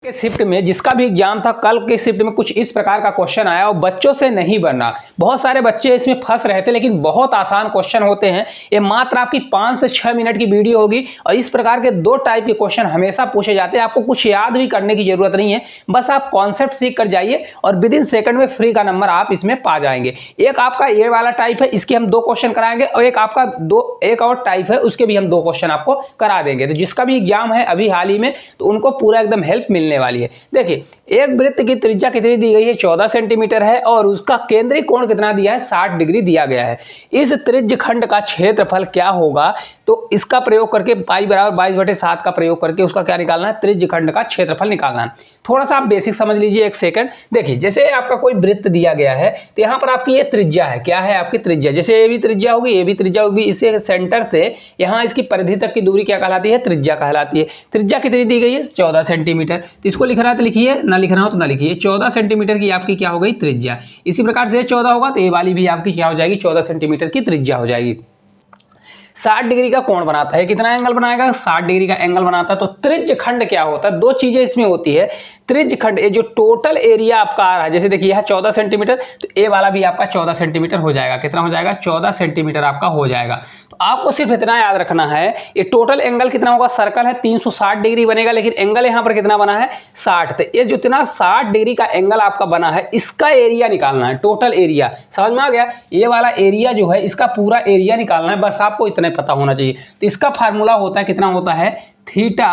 के शिफ्ट में जिसका भी एग्जाम था, कल के शिफ्ट में कुछ इस प्रकार का क्वेश्चन आया और बच्चों से नहीं बनना। बहुत सारे बच्चे इसमें फंस रहे थे, लेकिन बहुत आसान क्वेश्चन होते हैं। ये मात्र आपकी 5 से 6 मिनट की वीडियो होगी और इस प्रकार के 2 टाइप के क्वेश्चन हमेशा पूछे जाते हैं। आपको कुछ याद भी करने की जरूरत नहीं है, बस आप कॉन्सेप्ट सीख कर जाइए और विद इन सेकंड में फ्री का नंबर आप इसमें पा जाएंगे। एक आपका ये वाला टाइप है, इसके हम 2 क्वेश्चन कराएंगे और एक और टाइप है, उसके भी हम 2 क्वेश्चन आपको करा देंगे। तो जिसका भी एग्जाम है अभी हाल ही में, तो उनको पूरा एकदम हेल्प मिलने वाली है। देखिए, एक वृत्त की त्रिज्या कितनी दी गई है, 14 सेंटीमीटर है और उसका केंद्रीय कोण कितना दिया है, 60 डिग्री दिया गया है। इस त्रिज्य खंड का क्षेत्रफल क्या होगा, तो इसका प्रयोग करके पाई बराबर 22/7 का प्रयोग करके उसका क्या निकालना है, त्रिज्य खंड का क्षेत्रफल निकालना है। थोड़ा सा आप बेसिक समझ लीजिए, एक सेकंड। देखिए, जैसे आपका कोई वृत्त दिया गया है, तो यहाँ पर आपकी ये त्रिज्या है। क्या है आपकी त्रिज्या? जैसे ये भी त्रिज्या होगी, ये भी त्रिज्या होगी। इसे सेंटर से यहाँ इसकी परिधि तक की दूरी क्या कहलाती है, त्रिज्या कहलाती है। त्रिज्या कितनी दी गई है, 14 सेंटीमीटर। तो इसको लिखना है तो लिखिए, ना लिखना हो तो ना लिखिए। 14 सेंटीमीटर की आपकी क्या हो गई, त्रिज्या। इसी प्रकार से 14 होगा तो ये वाली भी आपकी क्या हो जाएगी, 14 सेंटीमीटर की त्रिज्या हो जाएगी। 60 डिग्री का कोण बनाता है, कितना एंगल बनाएगा, 60 डिग्री का एंगल बनाता है। तो त्रिज्य खंड क्या होता है, 2 चीजें इसमें होती है। त्रिज्य खंड, ये जो टोटल एरिया आपका आ रहा है, जैसे देखिए यह 14 सेंटीमीटर, तो ए वाला भी आपका 14 सेंटीमीटर हो जाएगा। कितना हो जाएगा, 14 सेंटीमीटर आपका हो जाएगा। तो आपको सिर्फ इतना याद रखना है, ये टोटल एंगल कितना होगा, सर्कल है 360 डिग्री बनेगा, लेकिन एंगल यहाँ पर कितना बना है, 60। तो ये जितना 60 डिग्री का एंगल आपका बना है, इसका एरिया निकालना है, टोटल एरिया। समझ में आ गया? ये वाला एरिया जो है, इसका पूरा एरिया निकालना है, बस आपको इतना पता होना चाहिए। तो इसका फार्मूला होता है, कितना होता है, थीटा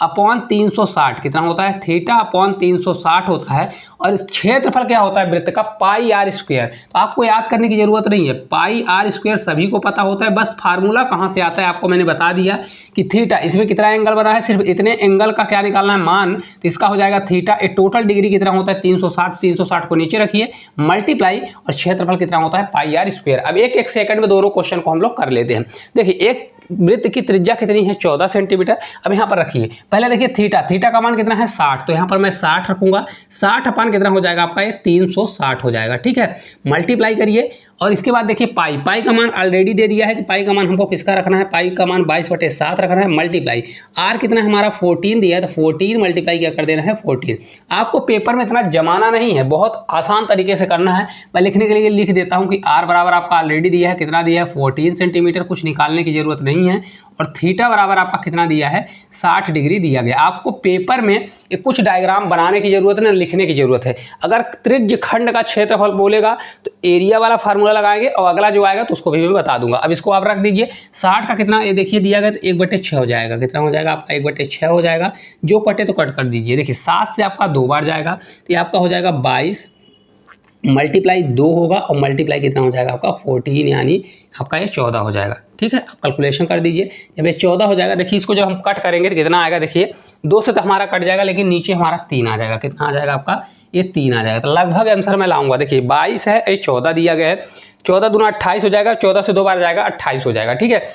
अपॉन 360। कितना होता है, थीटा अपॉन 360 होता है। और इस क्षेत्रफल क्या होता है वृत्त का, पाई आर स्क्वायर। तो आपको याद करने की जरूरत नहीं है, पाई आर स्क्वायर सभी को पता होता है। बस फार्मूला कहाँ से आता है आपको मैंने बता दिया कि थीटा, इसमें कितना एंगल बना है, सिर्फ इतने एंगल का क्या निकालना है, मान। तो इसका हो जाएगा थीटा। ए टोटल डिग्री कितना होता है, 360। 360 को नीचे रखिए, मल्टीप्लाई, और क्षेत्रफल कितना होता है, पाई आर स्क्वायर। अब एक सेकंड में दोनों क्वेश्चन को हम लोग कर लेते हैं। देखिए, एक वृत्त की त्रिज्या कितनी है, 14 सेंटीमीटर। अब यहाँ पर रखिए, पहले देखिए थीटा, थीटा का मान कितना है, 60। तो यहाँ पर मैं 60 रखूंगा। 60 अपान कितना हो जाएगा आपका, ये 360 हो जाएगा। ठीक है, मल्टीप्लाई करिए। और इसके बाद देखिए पाई, पाई का मान ऑलरेडी दे दिया है कि पाई का मान हमको किसका रखना है, पाई का मान 22/7 रखना है। मल्टीप्लाई, आर कितना है हमारा, 14 दिया है, तो 14 मल्टीप्लाई क्या कर देना है, 14। आपको पेपर में इतना जमाना नहीं है, बहुत आसान तरीके से करना है। मैं लिखने के लिए लिख देता हूँ कि आर बराबर आपका ऑलरेडी दिया है, कितना दिया है, 14 सेंटीमीटर। कुछ निकालने की जरूरत नहीं है। और थीटा बराबर आपका कितना दिया है, 60 डिग्री दिया गया। आपको पेपर में कुछ डायग्राम बनाने की जरूरत है, लिखने की जरूरत है। अगर त्रिज्य खंड का क्षेत्रफल बोलेगा तो एरिया वाला फार्मूला लगाएंगे, और अगला जो आएगा तो उसको भी मैं बता दूंगा। अब इसको आप रख दीजिए, 60 का कितना ये देखिए दिया गया, तो 1/6 हो जाएगा। कितना हो जाएगा आपका, 1/6 हो जाएगा। जो कटे तो कट कर दीजिए। देखिए 7 से आपका 2 बार जाएगा, तो ये आपका हो जाएगा 22, मल्टीप्लाई 2 होगा, और मल्टीप्लाई कितना हो जाएगा आपका 14, यानी आपका ये 14 हो जाएगा। ठीक है, आप कैलकुलेशन कर दीजिए। जब ये 14 हो जाएगा, देखिए इसको जब हम कट करेंगे तो कितना आएगा, देखिए 2 से तो हमारा कट जाएगा, लेकिन नीचे हमारा 3 आ जाएगा। कितना आ जाएगा आपका, ये 3 आ जाएगा। तो लगभग आंसर मैं लाऊंगा। देखिए 22 है, ये 14 दिया गया है, 14 दूना 28 हो जाएगा, 14 से 2 बार जाएगा, 28 हो जाएगा। ठीक है,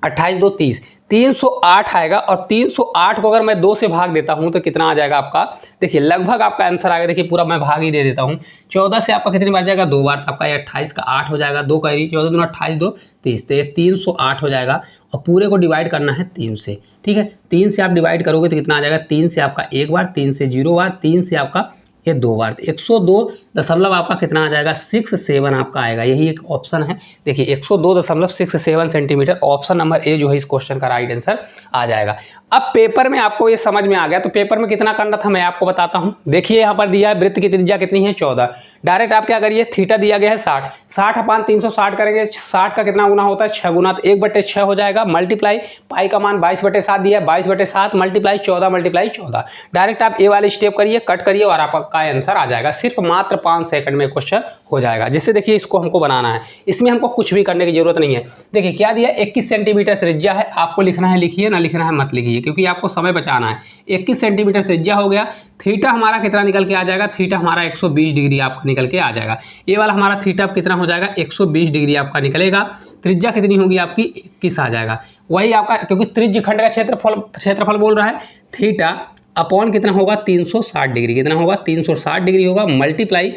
28 2 30, 308 आएगा। और 308 को अगर मैं 2 से भाग देता हूं तो कितना आ जाएगा आपका, देखिए लगभग आपका आंसर आएगा। देखिए पूरा मैं भाग ही दे देता हूं। 14 से आपका कितनी बार जाएगा, 2 बार, तो आपका ये 28 का 8 हो जाएगा। 2 का 14 दूना 28 2 30, तो ये 308 हो जाएगा। और पूरे को डिवाइड करना है 3 से। ठीक है, 3 से आप डिवाइड करोगे तो कितना आ जाएगा, 3 से आपका 1 बार, 3 से 0 बार, 3 से आपका ये 2 बार, 102 आपका कितना आ जाएगा, 67 आपका आएगा। यही एक ऑप्शन है। देखिए 102.67 सेंटीमीटर, ऑप्शन नंबर ए जो है इस क्वेश्चन का राइट आंसर आ जाएगा। अब पेपर में आपको ये समझ में आ गया, तो पेपर में कितना करना था मैं आपको बताता हूँ। देखिए यहाँ पर दिया है वृत्त की त्रिज्या कितनी है, 14। डायरेक्ट आप क्या करिए, थीटा दिया गया है 60, 60 अपान 360 करेंगे। 60 का कितना गुना होता है, 6 गुना, तो 1/6 हो जाएगा। मल्टीप्लाई, पाई का मान 22/7 दिया है, 22/7 मल्टीप्लाई 14 मल्टीप्लाई 14। डायरेक्ट आप ए वाले स्टेप करिए, कट करिए, और आपका आंसर आ जाएगा। सिर्फ मात्र 5 सेकंड में क्वेश्चन हो जाएगा। जिससे देखिए इसको हमको बनाना है, इसमें हमको कुछ भी करने की जरूरत नहीं है। देखिए क्या दिया, 21 सेंटीमीटर त्रिज्या है। आपको लिखना है लिखिए, ना लिखना है मत लिखिए, क्योंकि आपको समय बचाना है। 21 सेंटीमीटर त्रिज्या हो गया। थीटा हमारा कितना निकल के आ जाएगा, थीटा हमारा 120 डिग्री आपका निकल के आ जाएगा। ये वाला हमारा थीटा कितना हो जाएगा, 120 डिग्री आपका निकलेगा। त्रिज्या कितनी होगी आपकी, 21 आ जाएगा। वही आपका, क्योंकि त्रिज्य खंड का क्षेत्रफल बोल रहा है, थीटा अपॉन कितना होगा, 360 डिग्री। कितना होगा, 360 डिग्री होगा। Multiply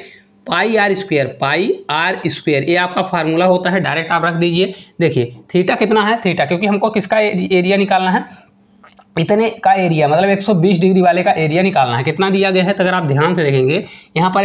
pi r square, pi r square, ये आपका फार्मूला होता है। डायरेक्ट आप रख दीजिए। देखिए थीटा कितना है, थीटा क्योंकि हमको किसका एरिया निकालना है, इतने का एरिया मतलब 120 डिग्री वाले का एरिया निकालना है। कितना दिया गया है, तो अगर आप ध्यान से देखेंगे यहाँ पर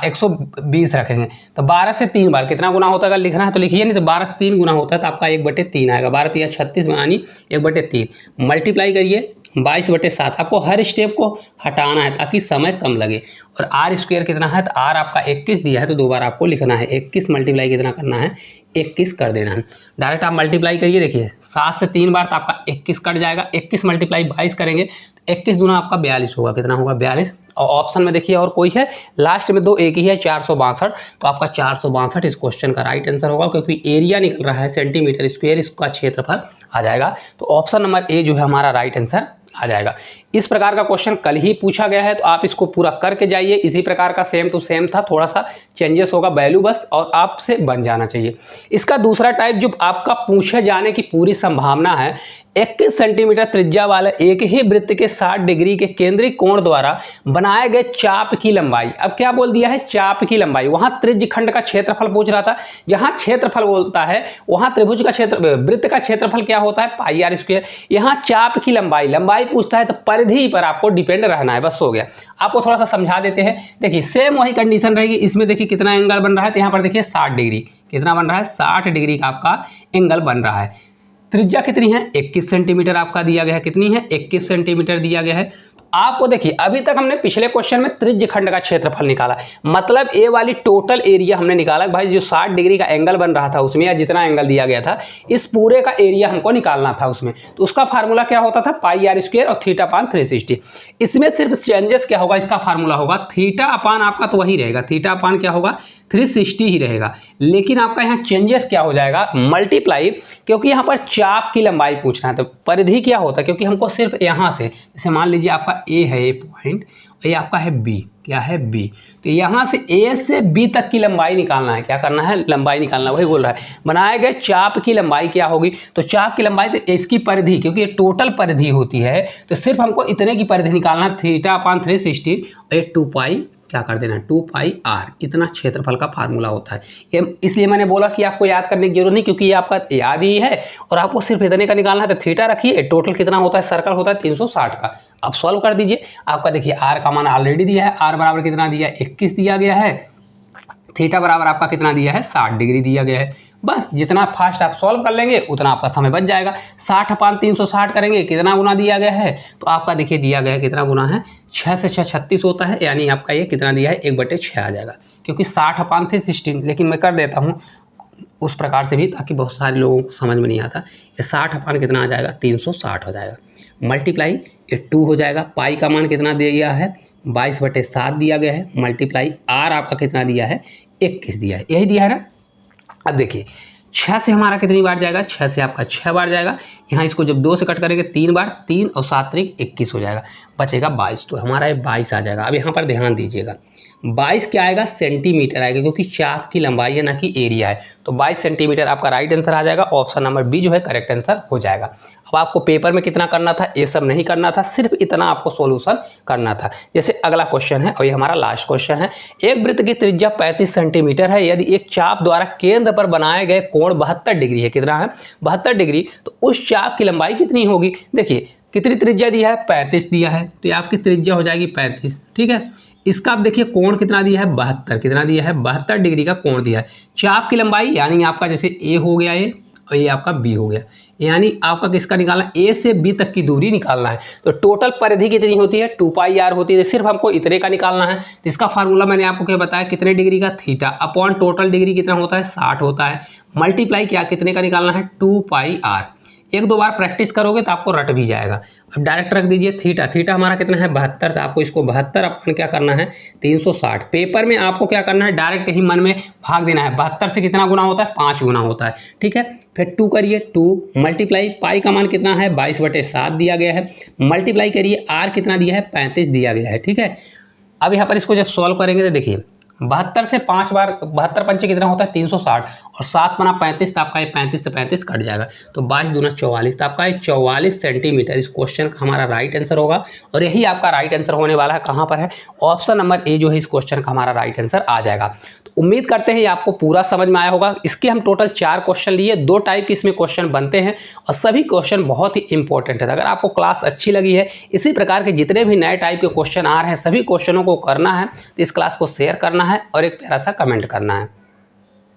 120 रखेंगे तो 12 से 3 बार कितना गुना होता है, अगर लिखना है तो लिखिए, नहीं तो 12 से 3 गुना होता है तो आपका 1/3 आएगा। 12 3 36 में यानी 1/3 मल्टीप्लाई करिए 22/7। आपको हर स्टेप को हटाना है ताकि समय कम लगे। और आर स्क्वायर कितना है, तो आर आपका 21 दिया है तो 2 बार आपको लिखना है। 21 मल्टीप्लाई कितना करना है, 21 कर देना है। डायरेक्ट आप मल्टीप्लाई करिए, देखिए 7 से 3 बार तो आपका 21 कट जाएगा। 21 मल्टीप्लाई 22 करेंगे तो 21 दूना आपका 42 होगा। कितना होगा, 42। और ऑप्शन में देखिए और कोई है, लास्ट में 2 एक ही है, 462। तो आपका 462 इस क्वेश्चन का राइट आंसर होगा, क्योंकि एरिया निकल रहा है सेंटीमीटर स्क्वायर, इसका क्षेत्रफल आ जाएगा। तो ऑप्शन नंबर ए जो है हमारा राइट आंसर आ जाएगा। इस प्रकार का क्वेश्चन कल ही पूछा गया है तो आप इसको पूरा करके जाइए। इसी प्रकार का सेम टू सेम था, थोड़ा सा चेंजेस होगा वैल्यू बस, और आपसे बन जाना चाहिए। इसका दूसरा टाइप जो आपका पूछे जाने की पूरी संभावना है, 21 सेंटीमीटर त्रिज्या वाले एक ही वृत्त के 60 डिग्री के केंद्रीय कोण द्वारा बनाए गए चाप की लंबाई। अब क्या बोल दिया है, चाप की लंबाई। वहां त्रिज्य खंड का क्षेत्रफल पूछ रहा था, जहां क्षेत्रफल बोलता है वहां त्रिभुज का क्षेत्र वृत्त का क्षेत्रफल क्या होता है, पाई आर स्क्वायर। यहाँ चाप की लंबाई पूछता है तो परिधि पर आपको डिपेंड रहना है, बस हो गया। आपको थोड़ा सा समझा देते हैं। देखिए सेम वही कंडीशन रहेगी। इसमें देखिए कितना एंगल बन रहा है, तो यहाँ पर देखिए 60 डिग्री। कितना बन रहा है, 60 डिग्री का आपका एंगल बन रहा है। त्रिज्या कितनी है, 21 सेंटीमीटर आपका दिया गया है। कितनी है, 21 सेंटीमीटर दिया गया है। आपको देखिए अभी तक हमने पिछले क्वेश्चन में त्रिज्य खंड का क्षेत्रफल निकाला, मतलब ए वाली टोटल एरिया हमने निकाला। भाई जो 60 डिग्री का एंगल बन रहा था उसमें, या जितना एंगल दिया गया था, इस पूरे का एरिया हमको निकालना था उसमें। तो उसका फार्मूला क्या होता था, पाई आर स्क्वायर और थीटा अपान 360। इसमें सिर्फ चेंजेस क्या होगा, इसका फार्मूला होगा थीटा अपान आपका तो वही रहेगा, थीटा अपान क्या होगा 360 ही रहेगा। लेकिन आपका यहाँ चेंजेस क्या हो जाएगा, मल्टीप्लाई, क्योंकि यहाँ पर चाप की लंबाई पूछना है। तो परिधि क्या होता है, क्योंकि हमको सिर्फ यहाँ से, जैसे मान लीजिए आपका ए है, ए पॉइंट, और ये आपका है बी, क्या है बी, तो यहाँ से ए से बी तक की लंबाई निकालना है। क्या करना है, लंबाई निकालना, वही बोल रहा है। बनाए गए चाप की लंबाई क्या होगी, तो चाप की लंबाई तो इसकी परिधि, क्योंकि ये टोटल परिधि होती है, तो सिर्फ हमको इतने की परिधि निकालना है, थीटा अपान 360 और 2 पाई क्या कर देना, 2 पाई आर। इतना क्षेत्रफल का फार्मूला होता है। ये इसलिए मैंने बोला कि आपको याद करने की जरूरत नहीं, क्योंकि ये आपका याद ही है और आपको सिर्फ इतने का निकालना है। तो थीटा रखिए, टोटल कितना होता है, सर्कल होता है 360 का। आप सॉल्व कर दीजिए। आपका देखिए आर का मान ऑलरेडी दिया है, आर बराबर कितना दिया है, 21 दिया गया है। थीटा बराबर आपका कितना दिया है, 60 डिग्री दिया गया है। बस जितना फास्ट आप सॉल्व कर लेंगे उतना आपका समय बच जाएगा। 60 अपान 360 करेंगे, कितना गुना दिया गया है, तो आपका देखिए दिया गया है कितना गुना है, 6 से 6 36 होता है, यानी आपका ये कितना दिया है, 1/6 आ जाएगा। क्योंकि 60 अपान 360, लेकिन मैं कर देता हूँ उस प्रकार से भी, ताकि बहुत सारे लोगों को समझ में नहीं आता। ये 60 अपान कितना आ जाएगा, 360 हो जाएगा। मल्टीप्लाई ये 2 हो जाएगा। पाई का मान कितना दिया गया है, 22/7 दिया गया है। मल्टीप्लाई आर आपका कितना दिया है, 21 दिया है, यही दिया है ना। अब देखिए 6 से हमारा कितनी बार जाएगा, 6 से आपका 6 बार जाएगा। यहाँ इसको जब 2 से कट करेंगे 3 बार, 3 और 7 त्रिक 21 हो जाएगा, बचेगा 22। तो हमारा ये 22 आ जाएगा। अब यहाँ पर ध्यान दीजिएगा, 22 क्या आएगा, सेंटीमीटर आएगा, क्योंकि चाप की लंबाई है ना कि एरिया है। तो 22 सेंटीमीटर आपका राइट आंसर आ जाएगा। ऑप्शन नंबर बी जो है करेक्ट आंसर हो जाएगा। अब आपको पेपर में कितना करना था, ये सब नहीं करना था, सिर्फ इतना आपको सॉल्यूशन करना था। जैसे अगला क्वेश्चन है, और ये हमारा लास्ट क्वेश्चन है। एक वृत्त की त्रिज्या 35 सेंटीमीटर है। यदि एक चाप द्वारा केंद्र पर बनाए गए कोण 72 डिग्री है, कितना है 72 डिग्री, तो उस चाप की लंबाई कितनी होगी। देखिए कितनी त्रिज्या दिया है, 35 दिया है, तो ये आपकी त्रिज्या हो जाएगी 35। ठीक है, इसका आप देखिए कोण कितना दिया है, 72। कितना दिया है, 72 डिग्री का कोण दिया है। चाप की लंबाई यानी आपका जैसे ए हो गया ये, और ये आपका बी हो गया, यानी आपका किसका निकालना, ए से बी तक की दूरी निकालना है। तो टोटल परिधि कितनी होती है, 2 पाई आर होती है। सिर्फ हमको इतने का निकालना है। तो इसका फार्मूला मैंने आपको क्या बताया, कितने डिग्री का, थीटा अपॉन टोटल डिग्री कितना होता है, 60 होता है। मल्टीप्लाई क्या, कितने का निकालना है, 2 पाई आर। 1-2 बार प्रैक्टिस करोगे तो आपको रट भी जाएगा। अब डायरेक्ट रख दीजिए थीटा, थीटा हमारा कितना है 72, तो आपको इसको 72 अपन क्या करना है 360। पेपर में आपको क्या करना है, डायरेक्ट ही मन में भाग देना है। 72 से कितना गुना होता है, 5 गुना होता है। ठीक है, फिर 2 करिए, 2 मल्टीप्लाई पाई का मान कितना है 22/7 दिया गया है। मल्टीप्लाई करिए आर कितना दिया है 35 दिया गया है। ठीक है, अब यहाँ पर इसको जब सॉल्व करेंगे तो देखिए 72 से 5 बार, 72 पंचे कितना होता है 360, और 7 बना 35, तो आपका ये 35 से 35 कट जाएगा, तो 22 दूना 44, तो आपका ये 44 सेंटीमीटर इस क्वेश्चन का हमारा राइट आंसर होगा। और यही आपका राइट आंसर होने वाला है, कहाँ पर है, ऑप्शन नंबर ए जो है इस क्वेश्चन का हमारा राइट आंसर आ जाएगा। तो उम्मीद करते हैं ये आपको पूरा समझ में आया होगा। इसके हम टोटल 4 क्वेश्चन लिए, 2 टाइप के इसमें क्वेश्चन बनते हैं और सभी क्वेश्चन बहुत ही इंपॉर्टेंट है। अगर आपको क्लास अच्छी लगी है, इसी प्रकार के जितने भी नए टाइप के क्वेश्चन आ रहे हैं सभी क्वेश्चनों को करना है तो इस क्लास को शेयर करना है और एक प्यारा सा कमेंट करना है।